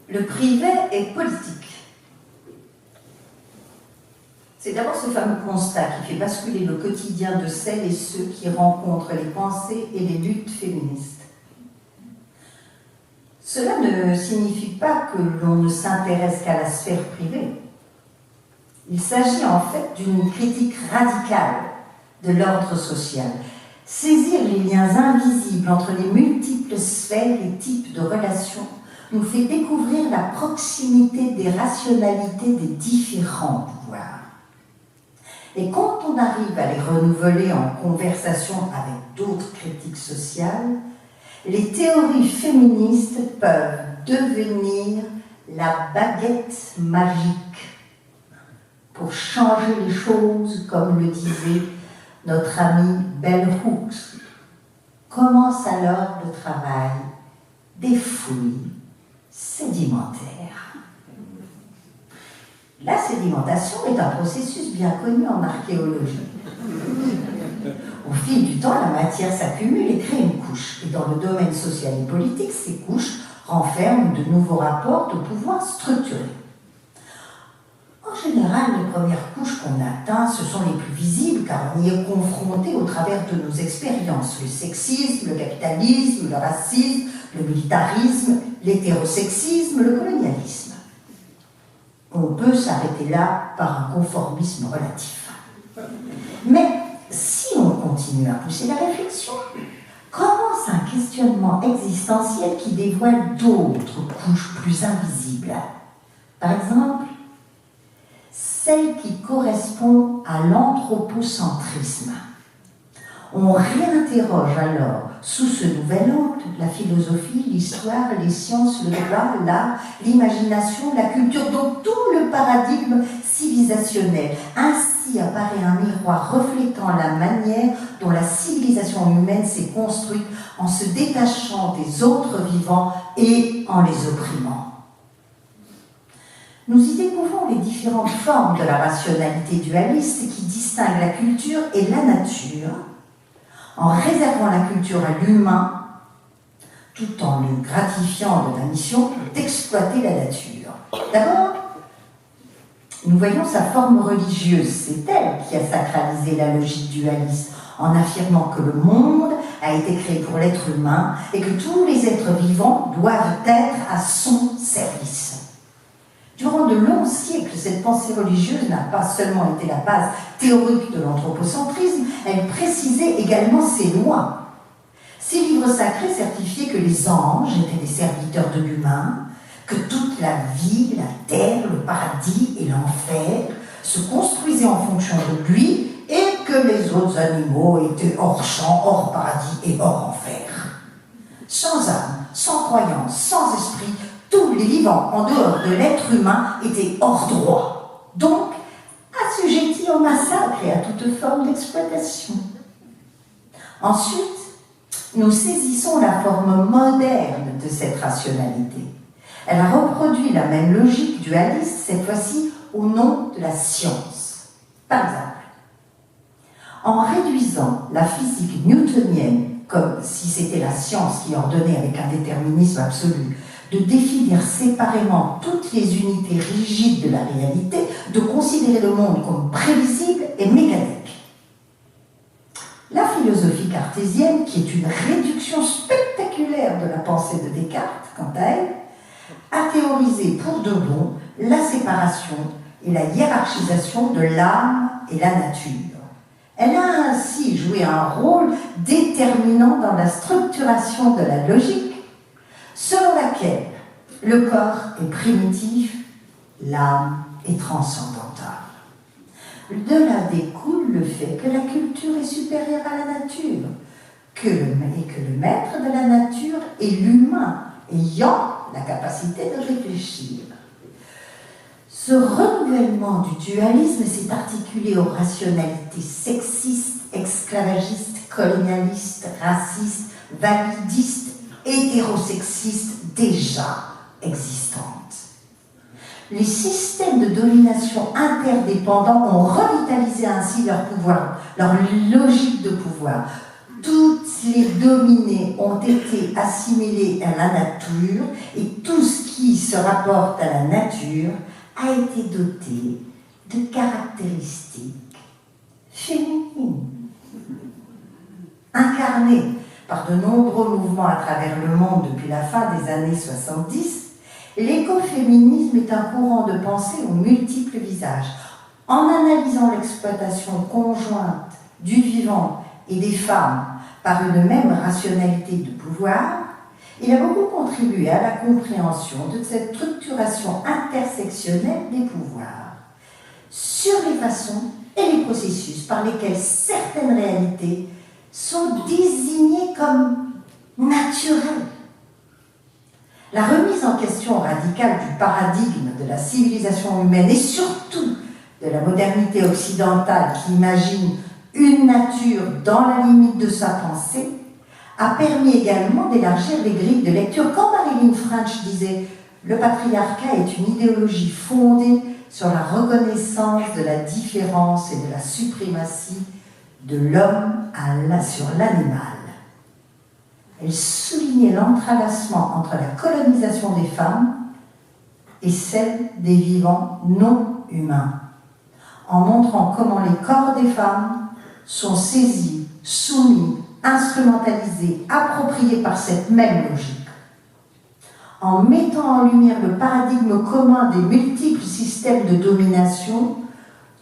Le privé est politique. C'est d'abord ce fameux constat qui fait basculer le quotidien de celles et ceux qui rencontrent les pensées et les luttes féministes. Cela ne signifie pas que l'on ne s'intéresse qu'à la sphère privée. Il s'agit en fait d'une critique radicale de l'ordre social. Saisir les liens invisibles entre les multiples sphères et types de relations nous fait découvrir la proximité des rationalités des différents pouvoirs. Et quand on arrive à les renouveler en conversation avec d'autres critiques sociales, les théories féministes peuvent devenir la baguette magique pour changer les choses, comme le disait notre amie Bell Hooks. Commence alors le travail des fouilles sédimentaires. La sédimentation est un processus bien connu en archéologie. Au fil du temps, la matière s'accumule et crée une couche. Et dans le domaine social et politique, ces couches renferment de nouveaux rapports de pouvoir structurés. En général, les premières couches qu'on atteint, ce sont les plus visibles car on y est confronté au travers de nos expériences. Le sexisme, le capitalisme, le racisme, le militarisme, l'hétérosexisme, le colonialisme. On peut s'arrêter là par un conformisme relatif. Mais si on continue à pousser la réflexion, commence un questionnement existentiel qui dévoile d'autres couches plus invisibles. Par exemple, celle qui correspond à l'anthropocentrisme. On réinterroge alors, sous ce nouvel angle, la philosophie, l'histoire, les sciences, le droit, l'art, l'imagination, la culture, donc tout le paradigme civilisationnel. Ainsi apparaît un miroir reflétant la manière dont la civilisation humaine s'est construite en se détachant des autres vivants et en les opprimant. Nous y découvrons les différentes formes de la rationalité dualiste qui distinguent la culture et la nature, en réservant la culture à l'humain, tout en le gratifiant de la mission d'exploiter la nature. D'abord, nous voyons sa forme religieuse. C'est elle qui a sacralisé la logique dualiste, en affirmant que le monde a été créé pour l'être humain et que tous les êtres vivants doivent être à son service. Durant de longs siècles, cette pensée religieuse n'a pas seulement été la base théorique de l'anthropocentrisme, elle précisait également ses lois. Ces livres sacrés certifiaient que les anges étaient des serviteurs de l'humain, que toute la vie, la terre, le paradis et l'enfer se construisaient en fonction de lui et que les autres animaux étaient hors champ, hors paradis et hors enfer. Sans âme, sans croyance, sans esprit, tous les vivants en dehors de l'être humain étaient hors droit, donc assujettis au massacre et à toute forme d'exploitation. Ensuite, nous saisissons la forme moderne de cette rationalité. Elle a reproduit la même logique dualiste, cette fois-ci au nom de la science. Par exemple, en réduisant la physique newtonienne comme si c'était la science qui ordonnait avec un déterminisme absolu, de définir séparément toutes les unités rigides de la réalité, de considérer le monde comme prévisible et mécanique. La philosophie cartésienne, qui est une réduction spectaculaire de la pensée de Descartes, quant à elle, a théorisé pour de bon la séparation et la hiérarchisation de l'âme et la nature. Elle a ainsi joué un rôle déterminant dans la structuration de la logique, selon laquelle le corps est primitif, l'âme est transcendantale. De là découle le fait que la culture est supérieure à la nature, et que le maître de la nature est l'humain, ayant la capacité de réfléchir. Ce renouvellement du dualisme s'est articulé aux rationalités sexistes, esclavagistes, colonialistes, racistes, validistes, hétérosexistes déjà existantes. Les systèmes de domination interdépendants ont revitalisé ainsi leur pouvoir, leur logique de pouvoir. Toutes les dominées ont été assimilées à la nature et tout ce qui qui se rapporte à la nature a été doté de caractéristiques féminines. Incarné par de nombreux mouvements à travers le monde depuis la fin des années 70, l'écoféminisme est un courant de pensée aux multiples visages. En analysant l'exploitation conjointe du vivant et des femmes par une même rationalité de pouvoir, il a beaucoup contribué à la compréhension de cette structuration intersectionnelle des pouvoirs sur les façons et les processus par lesquels certaines réalités sont désignées comme naturelles. La remise en question radicale du paradigme de la civilisation humaine et surtout de la modernité occidentale qui imagine une nature dans la limite de sa pensée a permis également d'élargir les grilles de lecture. Quand Marilyn French disait « Le patriarcat est une idéologie fondée sur la reconnaissance de la différence et de la suprématie de l'homme sur l'animal », elle soulignait l'entrelacement entre la colonisation des femmes et celle des vivants non humains, en montrant comment les corps des femmes sont saisis, soumis, instrumentalisés, appropriés par cette même logique. En mettant en lumière le paradigme commun des multiples systèmes de domination,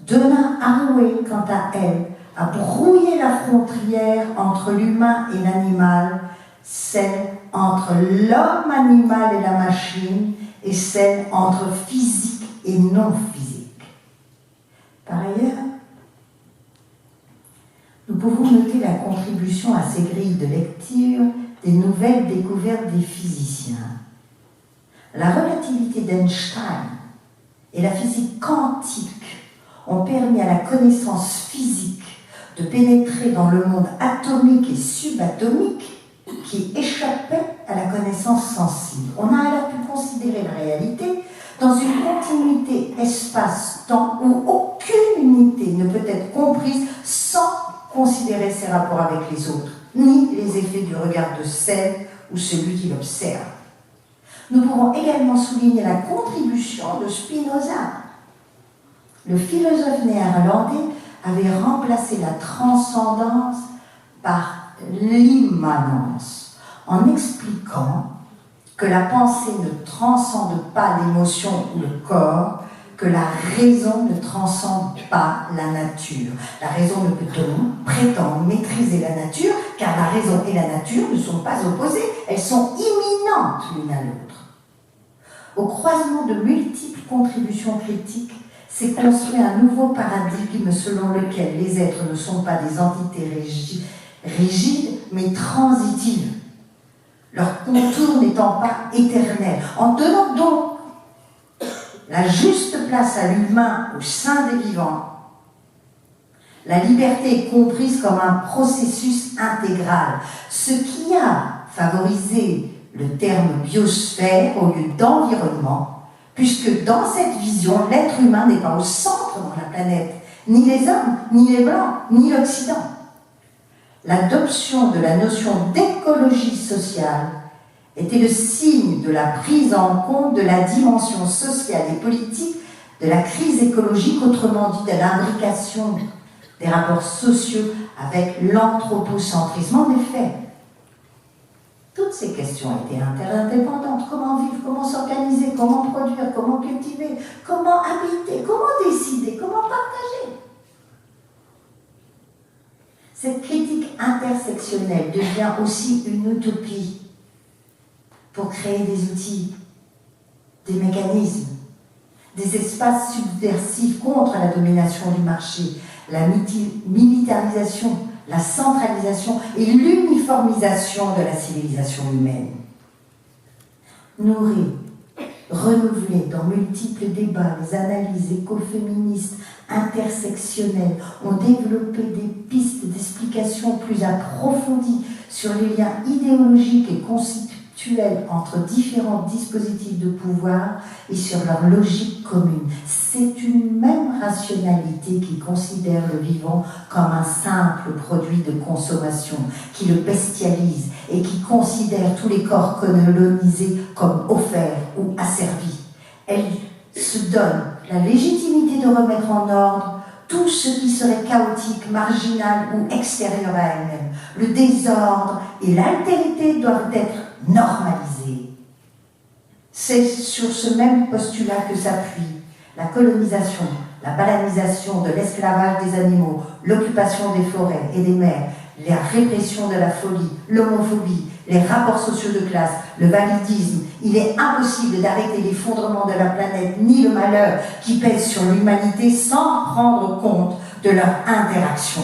Donna Haraway, quant à elle, a brouillé la frontière entre l'humain et l'animal, celle entre l'homme animal et la machine, et celle entre physique et non physique. Par ailleurs, nous pouvons noter la contribution à ces grilles de lecture des nouvelles découvertes des physiciens. La relativité d'Einstein et la physique quantique ont permis à la connaissance physique de pénétrer dans le monde atomique et subatomique qui échappait à la connaissance sensible. On a alors pu considérer la réalité dans une continuité espace-temps où aucune unité ne peut être comprise sans considérer ses rapports avec les autres, ni les effets du regard de celle ou celui qui l'observe. Nous pouvons également souligner la contribution de Spinoza. Le philosophe néerlandais avait remplacé la transcendance par l'immanence, en expliquant que la pensée ne transcende pas l'émotion ou le corps, que la raison ne transcende pas la nature. La raison ne peut donc prétendre maîtriser la nature, car la raison et la nature ne sont pas opposées, elles sont imminentes l'une à l'autre. Au croisement de multiples contributions critiques, s'est construit un nouveau paradigme selon lequel les êtres ne sont pas des entités rigides, mais transitives, leur contour n'étant pas éternel. En donnant donc la juste place à l'humain au sein des vivants, la liberté est comprise comme un processus intégral, ce qui a favorisé le terme biosphère au lieu d'environnement, puisque dans cette vision, l'être humain n'est pas au centre de la planète, ni les hommes, ni les blancs, ni l'Occident. L'adoption de la notion d'écologie sociale était le signe de la prise en compte de la dimension sociale et politique de la crise écologique, autrement dit de l'imbrication des rapports sociaux avec l'anthropocentrisme. En effet, toutes ces questions étaient interdépendantes. Comment vivre, comment s'organiser, comment produire, comment cultiver, comment habiter, comment décider, comment partager. Cette critique intersectionnelle devient aussi une utopie pour créer des outils, des mécanismes, des espaces subversifs contre la domination du marché, la militarisation, la centralisation et l'uniformisation de la civilisation humaine. Nourris, renouvelés dans multiples débats, les analyses écoféministes intersectionnelles ont développé des pistes d'explication plus approfondies sur les liens idéologiques et conflictuelles entre différents dispositifs de pouvoir et sur leur logique commune. C'est une même rationalité qui considère le vivant comme un simple produit de consommation, qui le bestialise et qui considère tous les corps colonisés comme offerts ou asservis. Elle se donne la légitimité de remettre en ordre tout ce qui serait chaotique, marginal ou extérieur à elle-même. Le désordre et l'altérité doivent être normalisés. C'est sur ce même postulat que s'appuie la colonisation, la bananisation de l'esclavage des animaux, l'occupation des forêts et des mers, la répression de la folie, l'homophobie, les rapports sociaux de classe, le validisme. Il est impossible d'arrêter l'effondrement de la planète ni le malheur qui pèse sur l'humanité sans prendre compte de leur interaction.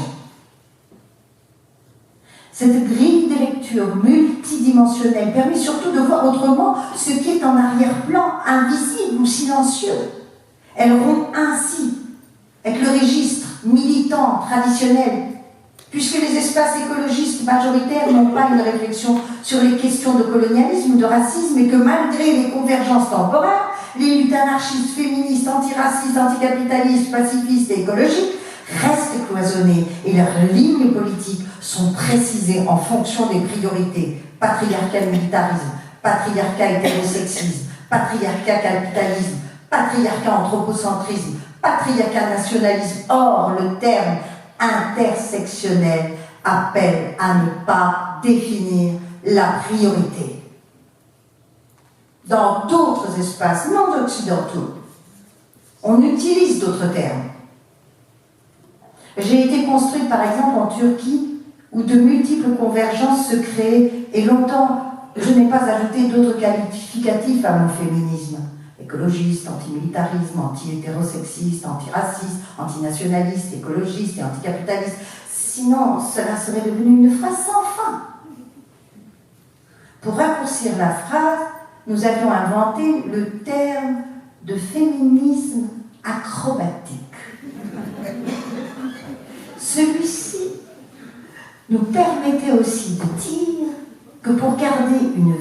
Cette grille de lecture multidimensionnelle permet surtout de voir autrement ce qui est en arrière-plan, invisible ou silencieux. Elle rompt ainsi avec le registre militant traditionnel, puisque les espaces écologistes majoritaires n'ont pas une réflexion sur les questions de colonialisme ou de racisme, et que malgré les convergences temporaires, les luttes anarchistes, féministes, antiracistes, anticapitalistes, pacifistes et écologiques restent cloisonnées et leurs lignes politiques sont précisées en fonction des priorités: patriarcat militarisme, patriarcat hétérosexisme, patriarcat capitalisme, patriarcat anthropocentrisme, patriarcat nationalisme. Or, le terme intersectionnel appelle à ne pas définir la priorité. Dans d'autres espaces non occidentaux, on utilise d'autres termes. J'ai été construite par exemple en Turquie, où de multiples convergences se créent, et longtemps je n'ai pas ajouté d'autres qualificatifs à mon féminisme: écologiste, antimilitarisme, anti-hétérosexiste, antiraciste, antinationaliste, écologiste et anticapitaliste. Sinon, cela serait devenu une phrase sans fin. Pour raccourcir la phrase, nous avions inventé le terme de féminisme acrobatique. Celui-ci nous permettait aussi de dire que pour garder une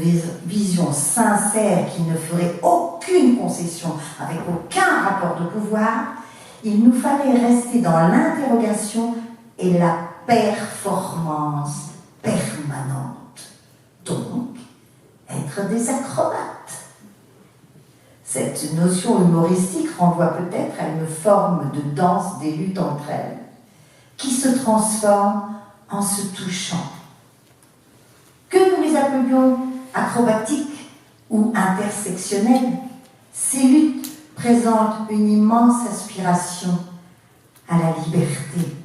vision sincère qui ne ferait aucune concession avec aucun rapport de pouvoir, il nous fallait rester dans l'interrogation et la performance permanente. Donc, être des acrobates. Cette notion humoristique renvoie peut-être à une forme de danse des luttes entre elles, qui se transforme en se touchant. Que nous les appelions acrobatiques ou intersectionnelles, ces luttes présentent une immense aspiration à la liberté.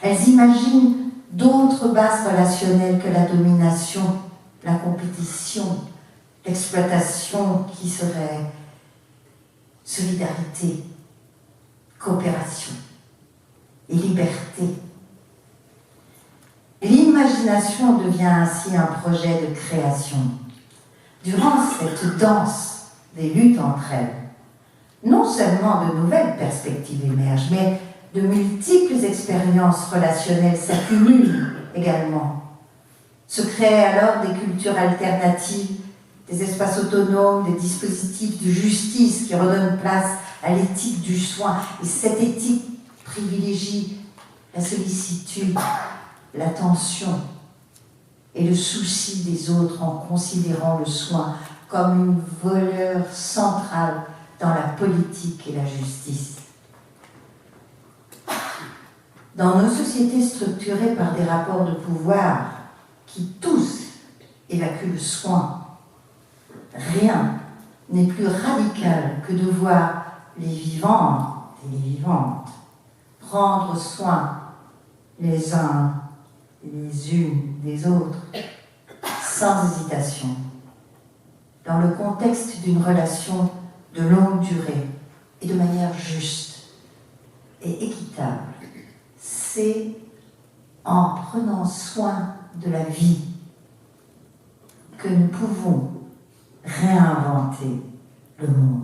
Elles imaginent d'autres bases relationnelles que la domination, la compétition, l'exploitation, qui serait solidarité, coopération et liberté. L'imagination devient ainsi un projet de création. Durant cette danse des luttes entre elles, non seulement de nouvelles perspectives émergent, mais de multiples expériences relationnelles s'accumulent également. Se créent alors des cultures alternatives, des espaces autonomes, des dispositifs de justice qui redonnent place à l'éthique du soin. Et cette éthique privilégie la sollicitude, l'attention et le souci des autres en considérant le soin comme une valeur centrale dans la politique et la justice. Dans nos sociétés structurées par des rapports de pouvoir qui tous évacuent le soin, rien n'est plus radical que de voir les vivants et les vivantes prendre soin les uns et les unes des autres, sans hésitation, dans le contexte d'une relation de longue durée et de manière juste et équitable. C'est en prenant soin de la vie que nous pouvons réinventer le monde.